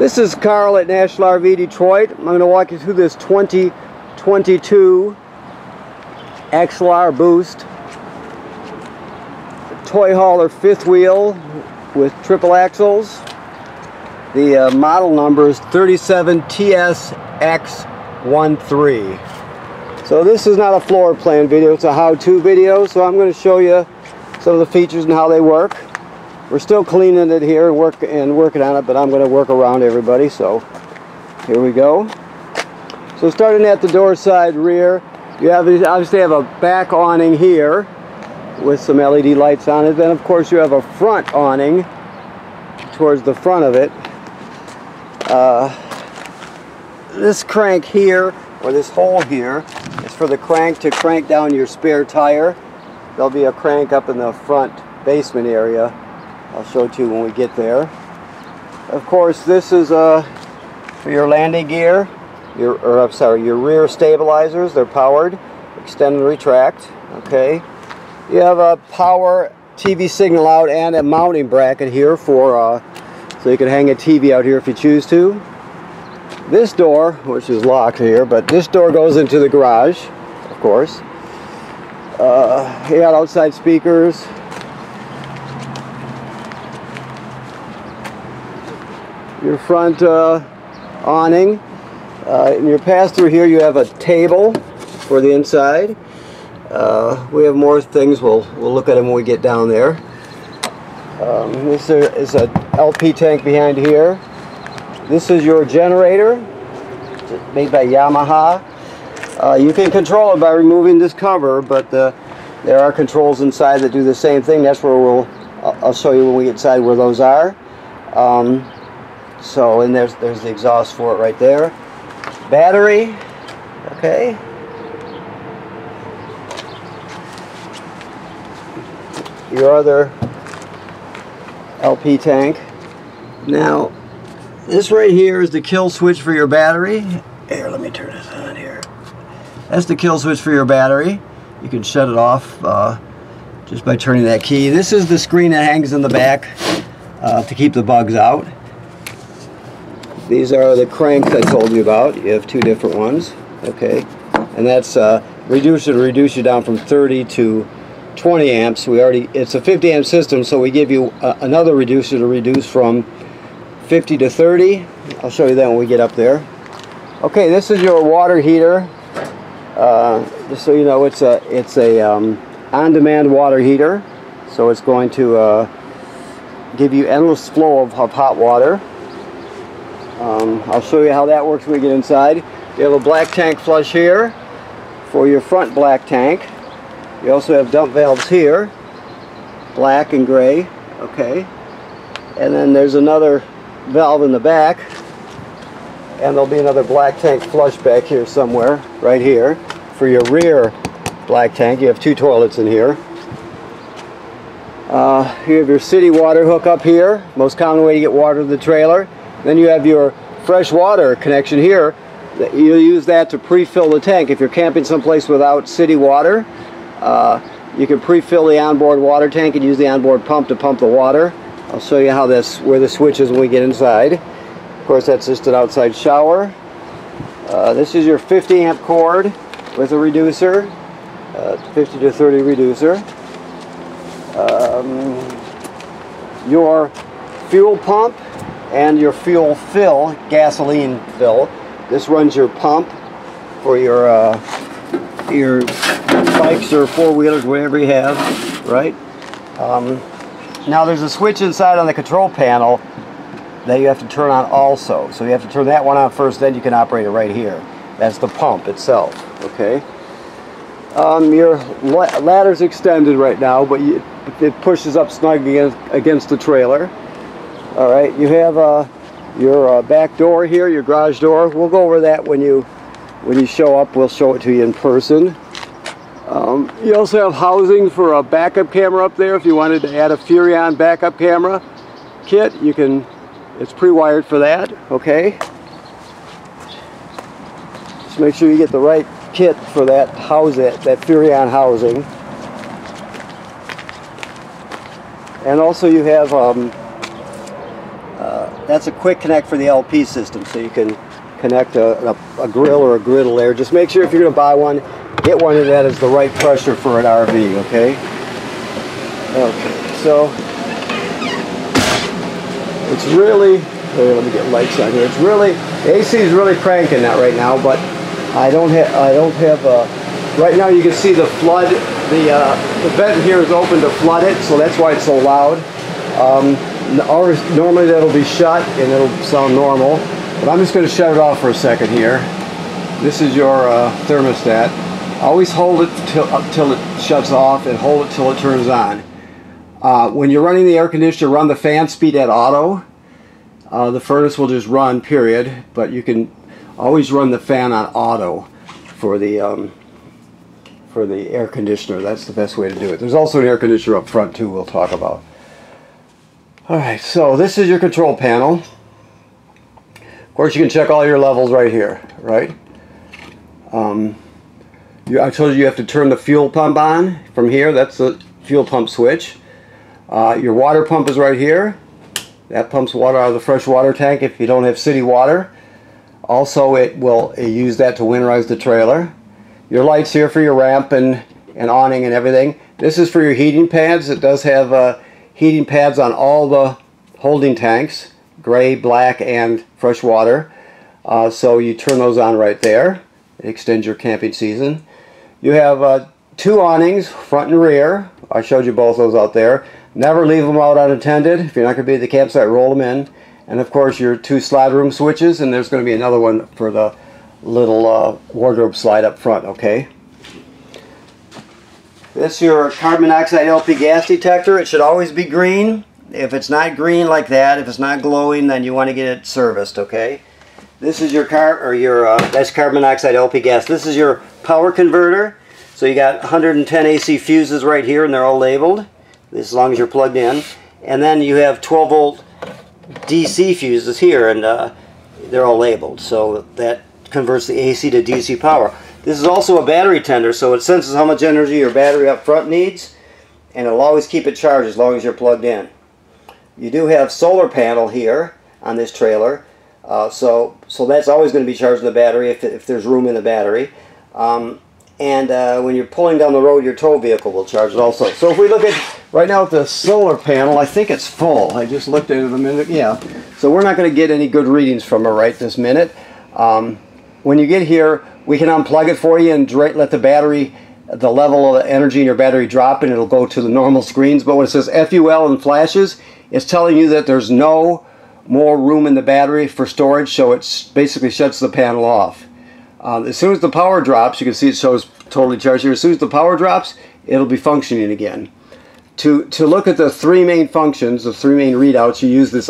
This is Carl at National RV Detroit. I'm going to walk you through this 2022 XLR Boost toy hauler fifth wheel with triple axles. The model number is 37TSX13. So this is not a floor plan video, it's a how-to video. So I'm going to show you some of the features and how they work. We're still cleaning it here and working on it, but I'm going to work around everybody. So here we go. So starting at the door side rear, you obviously have a back awning here with some LED lights on it. Then of course you have a front awning towards the front of it. This crank here, or this hole here, is for the crank to crank down your spare tire. There'll be a crank up in the front basement area. I'll show it to you when we get there. Of course, this is for your landing gear, your rear stabilizers. They're powered, extend and retract. Okay. You have a power TV signal out and a mounting bracket here for so you can hang a TV out here if you choose to. This door, which is locked here, but this door goes into the garage, of course. You got outside speakers. Your front awning. In your pass-through here you have a table for the inside. We have more things, we'll look at them when we get down there. This is an LP tank behind here. This is your generator, made by Yamaha. You can control it by removing this cover, but there are controls inside that do the same thing. That's where I'll show you when we get inside where those are. So, and there's the exhaust for it right there. Battery, okay. Your other LP tank. Now, this right here is the kill switch for your battery. Here, let me turn this on here. That's the kill switch for your battery. You can shut it off just by turning that key. This is the screen that hangs in the back to keep the bugs out. These are the cranks I told you about. You have two different ones, okay, and that's reduce you down from 30 to 20 amps. It's a 50 amp system, so we give you another reducer to reduce from 50 to 30. I'll show you that when we get up there. Okay, this is your water heater. Just so you know, it's a on-demand water heater, so it's going to give you endless flow of hot water. I'll show you how that works when we get inside. You have a black tank flush here for your front black tank. You also have dump valves here, black and gray, okay. And then there's another valve in the back, and there'll be another black tank flush back here somewhere, right here, for your rear black tank. You have two toilets in here. You have your city water hook up here, most common way to get water to the trailer. Then you have your fresh water connection here. You'll use that to pre-fill the tank. If you're camping someplace without city water, you can pre-fill the onboard water tank and use the onboard pump to pump the water. I'll show you how where the switch is when we get inside. Of course, that's just an outside shower. This is your 50 amp cord with a reducer, 50 to 30 reducer. Your fuel pump and your fuel fill, gasoline fill. This runs your pump for your bikes or four-wheelers, whatever you have, right? Now there's a switch inside on the control panel that you have to turn on also. So you have to turn that one on first, then you can operate it right here. That's the pump itself, okay? Your ladder's extended right now, but it pushes up snug against the trailer. All right, you have your back door here, your garage door. We'll go over that when you show up. We'll show it to you in person. You also have housing for a backup camera up there. If you wanted to add a Furrion backup camera kit, you can. It's pre-wired for that. Okay. Just make sure you get the right kit for that Furrion housing. And also you have that's a quick connect for the LP system, so you can connect a grill or a griddle there. Just make sure if you're going to buy one, get one that is the right pressure for an RV, okay? Okay, so it's really, let me get lights on here. It's really, AC is really cranking that right now, but I don't have right now you can see the flood, the vent here is open to flood it, so that's why it's so loud. Normally that'll be shut and it'll sound normal, but I'm just going to shut it off for a second here. This is your thermostat. Always hold it till it shuts off and hold it till it turns on. When you're running the air conditioner, run the fan speed at auto. The furnace will just run, period, but you can always run the fan on auto for the air conditioner. That's the best way to do it. There's also an air conditioner up front too we'll talk about. Alright, so this is your control panel. Of course you can check all your levels right here, right? I told you have to turn the fuel pump on from here. That's the fuel pump switch. Your water pump is right here. That pumps water out of the fresh water tank if you don't have city water. Also, it will use that to winterize the trailer. Your lights here for your ramp and awning and everything. This is for your heating pads. It does have heating pads on all the holding tanks, gray, black, and fresh water. So you turn those on right there. It extends your camping season. You have two awnings, front and rear. I showed you both those out there. Never leave them out unattended. If you're not going to be at the campsite, roll them in. And of course your two slide room switches, and there's going to be another one for the little wardrobe slide up front, okay? This is your carbon monoxide LP gas detector. It should always be green. If it's not green like that, if it's not glowing, then you want to get it serviced, okay? This is your that's carbon monoxide LP gas. This is your power converter. So you got 110 AC fuses right here, and they're all labeled, as long as you're plugged in. And then you have 12 volt DC fuses here, and they're all labeled. So that converts the AC to DC power. This is also a battery tender, so it senses how much energy your battery up front needs, and it'll always keep it charged as long as you're plugged in. You do have solar panel here on this trailer, so that's always going to be charging the battery if there's room in the battery. When you're pulling down the road, your tow vehicle will charge it also. So if we look at right now at the solar panel, I think it's full. I just looked at it a minute. Yeah. So we're not going to get any good readings from it right this minute. When you get here, we can unplug it for you and let the battery, the level of energy in your battery drop, and it'll go to the normal screens. But when it says FUL and flashes, it's telling you that there's no more room in the battery for storage, so it basically shuts the panel off. As soon as the power drops, you can see it shows totally charged here. As soon as the power drops, it'll be functioning again. To look at the three main functions, the three main readouts, you use this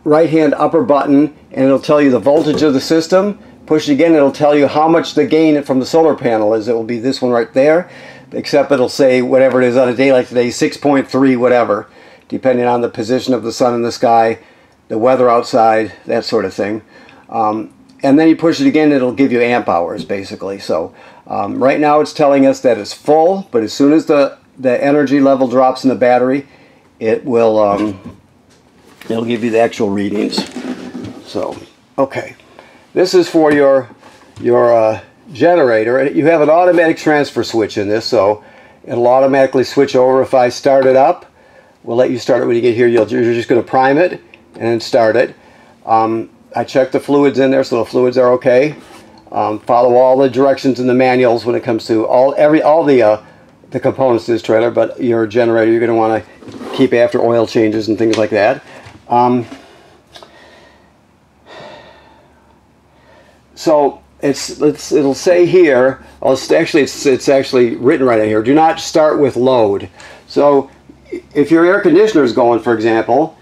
right-hand upper button, and it'll tell you the voltage of the system. Push it again, it'll tell you how much the gain from the solar panel is. It will be this one right there, except it'll say whatever it is on a day like today, 6.3 whatever, depending on the position of the sun in the sky, the weather outside, that sort of thing. And then you push it again, it'll give you amp hours basically. So right now it's telling us that it's full, but as soon as the energy level drops in the battery, it will it'll give you the actual readings. So okay, this is for your generator. You have an automatic transfer switch in this, so it'll automatically switch over. If I start it up, we'll let you start it when you get here. You're just going to prime it and then start it. I checked the fluids in there, so the fluids are okay. Follow all the directions in the manuals when it comes to all the components to this trailer, but your generator, you're going to want to keep after oil changes and things like that. So it'll say here, it's actually written right in here, do not start with load. So if your air conditioner is going, for example,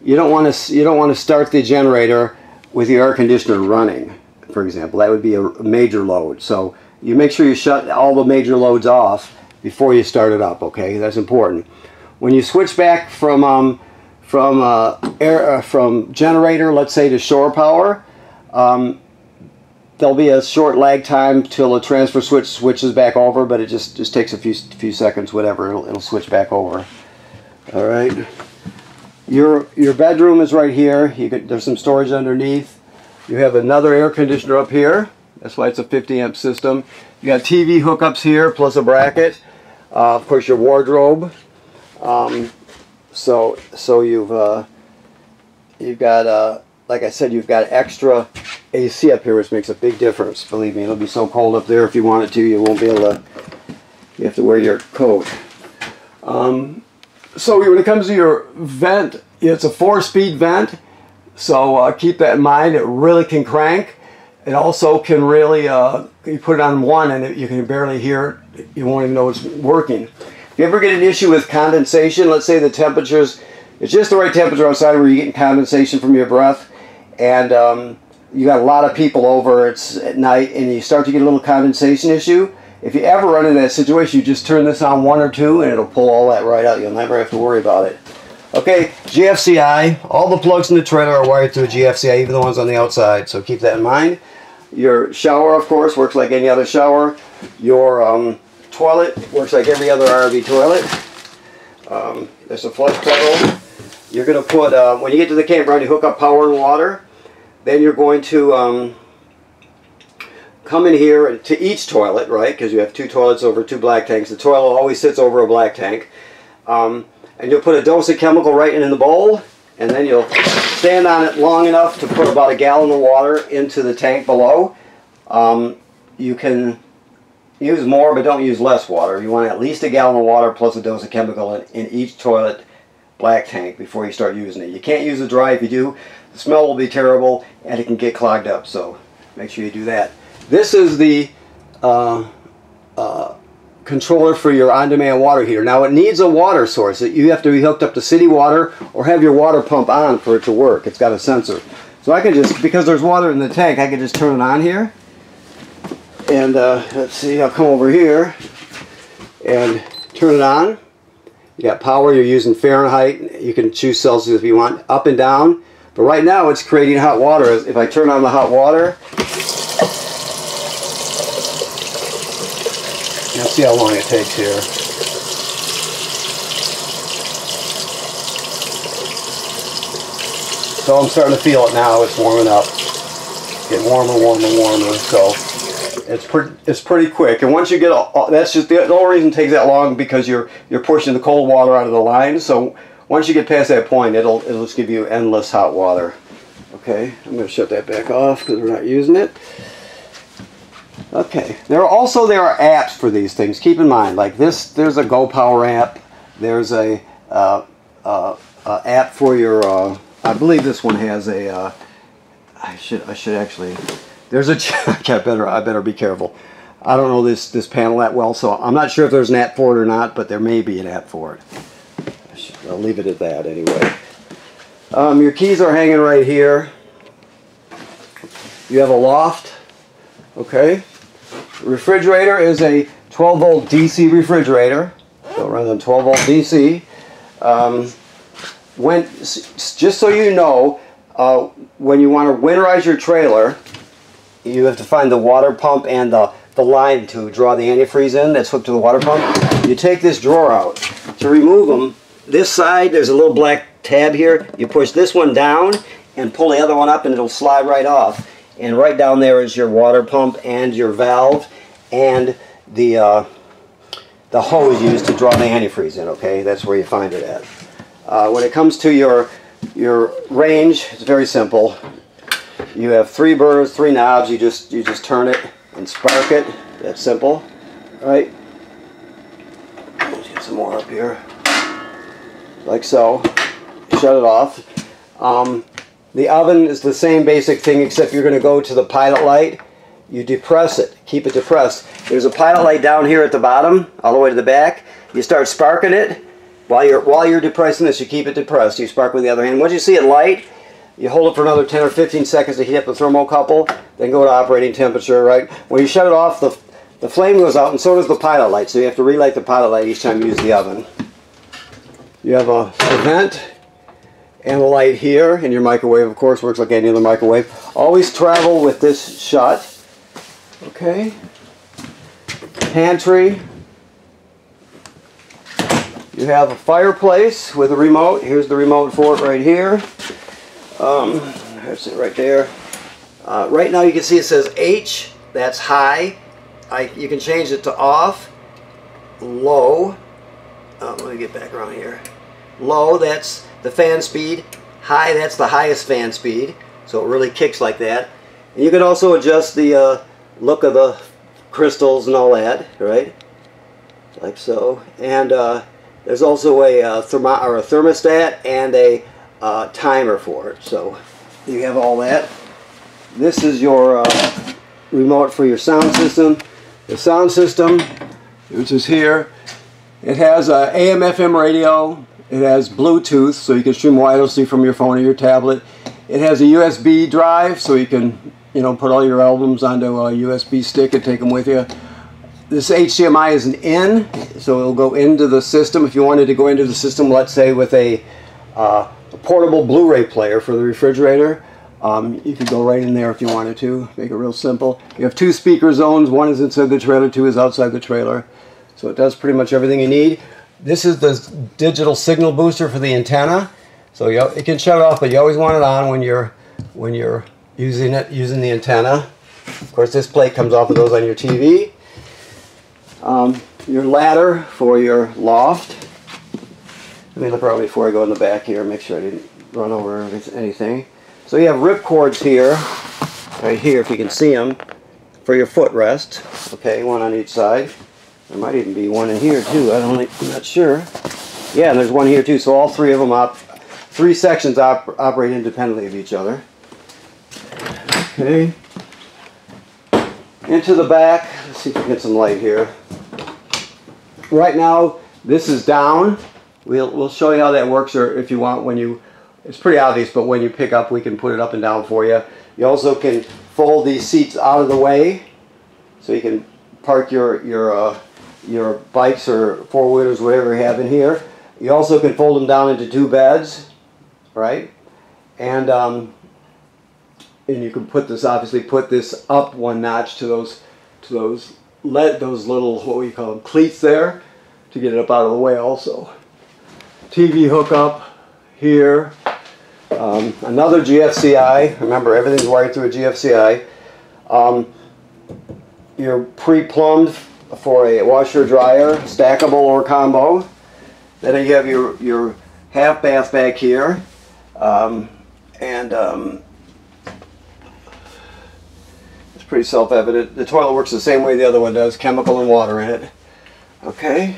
you don't want to start the generator with your air conditioner running, for example. That would be a major load. So you make sure you shut all the major loads off before you start it up, okay? That's important. When you switch back from generator, let's say, to shore power, there'll be a short lag time till a transfer switch switches back over, but it just takes a few seconds, whatever. It'll switch back over. All right. Your bedroom is right here. There's some storage underneath. You have another air conditioner up here. That's why it's a 50 amp system. You got TV hookups here plus a bracket. Of course, your wardrobe. So you've got like I said, you've got extra AC up here, which makes a big difference. Believe me, it'll be so cold up there if you want it to, you won't be able to. You have to wear your coat. So when it comes to your vent, it's a 4-speed vent. So keep that in mind. It really can crank. It also can really, you put it on one and you can barely hear it. You won't even know it's working. If you ever get an issue with condensation, let's say the temperatures, it's just the right temperature outside where you're getting condensation from your breath, and you got a lot of people over, it's at night, and you start to get a little condensation issue. If you ever run into that situation, you just turn this on 1 or 2 and it'll pull all that right out. You'll never have to worry about it. Okay, GFCI. All the plugs in the trailer are wired to a GFCI, even the ones on the outside, so keep that in mind. Your shower, of course, works like any other shower. Your toilet works like every other RV toilet. There's a flush pedal. You're going to put, when you get to the campground, you hook up power and water. Then you're going to come in here to each toilet, right? Because you have 2 toilets over 2 black tanks. The toilet always sits over a black tank. And you'll put a dose of chemical right in the bowl, and then you'll stand on it long enough to put about a gallon of water into the tank below. You can use more, but don't use less water. You want at least a gallon of water plus a dose of chemical in each toilet black tank before you start using it. You can't use it dry. If you do, the smell will be terrible and it can get clogged up, so make sure you do that. This is the controller for your on-demand water heater. Now it needs a water source. You have to be hooked up to city water or have your water pump on for it to work. It's got a sensor. So I can just, because there's water in the tank, I can just turn it on here. And let's see, I'll come over here and turn it on. You got power, you're using Fahrenheit. You can choose Celsius if you want, up and down. But right now it's creating hot water. If I turn on the hot water, you'll see how long it takes here. So I'm starting to feel it now. It's warming up. Getting warmer, warmer, warmer. So it's pretty quick. And once you get that's just the only reason it takes that long, because you're pushing the cold water out of the line. So once you get past that point, it'll just give you endless hot water. Okay, I'm going to shut that back off because we're not using it. Okay, there are apps for these things. Keep in mind, like this, there's a GoPower app. There's a app for your. I believe this one has a. I should actually. There's a. I better be careful. I don't know this panel that well, so I'm not sure if there's an app for it or not, but there may be an app for it. I'll leave it at that anyway. Your keys are hanging right here. You have a loft. Okay. Refrigerator is a 12-volt DC refrigerator. So it runs on 12-volt DC. Just so you know, when you want to winterize your trailer, you have to find the water pump and the line to draw the antifreeze in that's hooked to the water pump. You take this drawer out. To remove them, this side, there's a little black tab here. You push this one down and pull the other one up and it'll slide right off. And right down there is your water pump and your valve and the hose used to draw the antifreeze in. Okay, that's where you find it at. When it comes to your range, it's very simple. You have 3 burners, 3 knobs. You just turn it and spark it. That's simple, right? Let's get some more up here, like so. Shut it off. The oven is the same basic thing, except you're going to go to the pilot light. You depress it. Keep it depressed. There's a pilot light down here at the bottom, all the way to the back. You start sparking it. While you're depressing this, you keep it depressed. You spark with the other hand. Once you see it light, you hold it for another 10 or 15 seconds to heat up the thermocouple. Then go to operating temperature. Right when you shut it off, the flame goes out, and so does the pilot light. So you have to relight the pilot light each time you use the oven. You have a vent and a light here, and your microwave, of course, works like any other microwave. Always travel with this shut. Okay. Pantry. You have a fireplace with a remote. Here's the remote for it right here. There's it right there. Right now you can see it says H, that's high. You can change it to off, low. Let me get back around here. Low, that's the fan speed. High, that's the highest fan speed. So it really kicks like that. And you can also adjust the look of the crystals and all that, right? Like so. And there's also a thermostat and a timer for it. So you have all that. This is your remote for your sound system. The sound system, which is here, it has a AM FM radio. It has Bluetooth, so you can stream wirelessly from your phone or your tablet. It has a USB drive, so you can, put all your albums onto a USB stick and take them with you. This HDMI is an in, so it'll go into the system. If you wanted to go into the system, let's say with a portable Blu-ray player for the refrigerator, you could go right in there if you wanted to. Make it real simple. You have 2 speaker zones. One is inside the trailer, 2 is outside the trailer. So it does pretty much everything you need. This is the digital signal booster for the antenna. So it can shut off, but you always want it on when you're using the antenna. Of course, this plate comes off and goes on your TV. Your ladder for your loft. Let me look around before I go in the back here, make sure I didn't run over anything. So you have rip cords here, right here if you can see them, for your footrest. Okay, one on each side. There might even be one in here too. I'm not sure. Yeah, and there's one here too. So all 3 of them 3 sections operate independently of each other. Okay. Into the back. Let's see if we can get some light here. Right now, this is down. We'll show you how that works, or if you want, it's pretty obvious, but when you pick up, we can put it up and down for you. You also can fold these seats out of the way, so you can park your bikes or 4-wheelers, whatever you have in here. You also can fold them down into 2 beds, right? And you can put this up 1 notch to those little, what we call them, cleats there, to get it up out of the way also. TV hookup here. Another GFCI. Remember, everything's wired through a GFCI. You're pre-plumbed for a washer dryer, stackable or combo. Then you have your half bath back here, it's pretty self-evident. The toilet works the same way the other one does, chemical and water in it. Okay.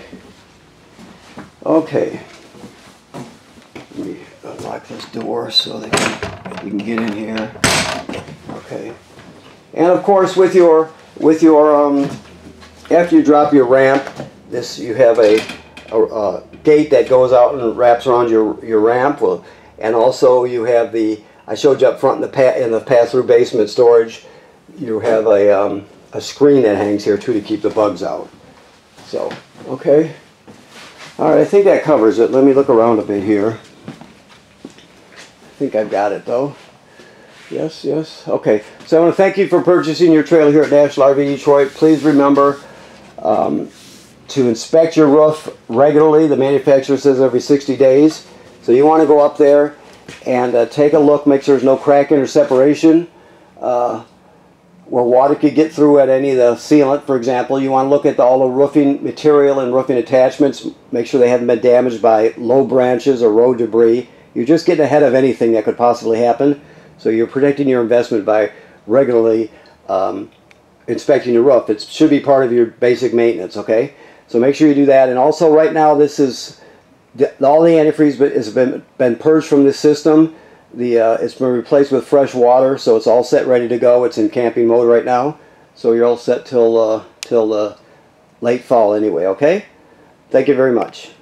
Okay. Let me unlock this door so that you can get in here. Okay. And of course, with your after you drop your ramp, you have a gate that goes out and wraps around your ramp. Well, and also you have I showed you up front in the pass-through basement storage. You have a screen that hangs here too to keep the bugs out. So, okay. All right, I think that covers it. Let me look around a bit here. I think I've got it though. Yes, yes. Okay, so I want to thank you for purchasing your trailer here at National RV Detroit. Please remember to inspect your roof regularly. The manufacturer says every 60 days. So you want to go up there and take a look, make sure there's no cracking or separation where water could get through at any of the sealant, for example. You want to look at all the roofing material and roofing attachments, make sure they haven't been damaged by low branches or road debris. You're just getting ahead of anything that could possibly happen. So you're protecting your investment by regularly inspecting your roof. It should be part of your basic maintenance, okay? So make sure you do that. And also right now, all the antifreeze has been purged from this system. It's been replaced with fresh water, so it's all set, ready to go. It's in camping mode right now. So you're all set till late fall anyway, okay? Thank you very much.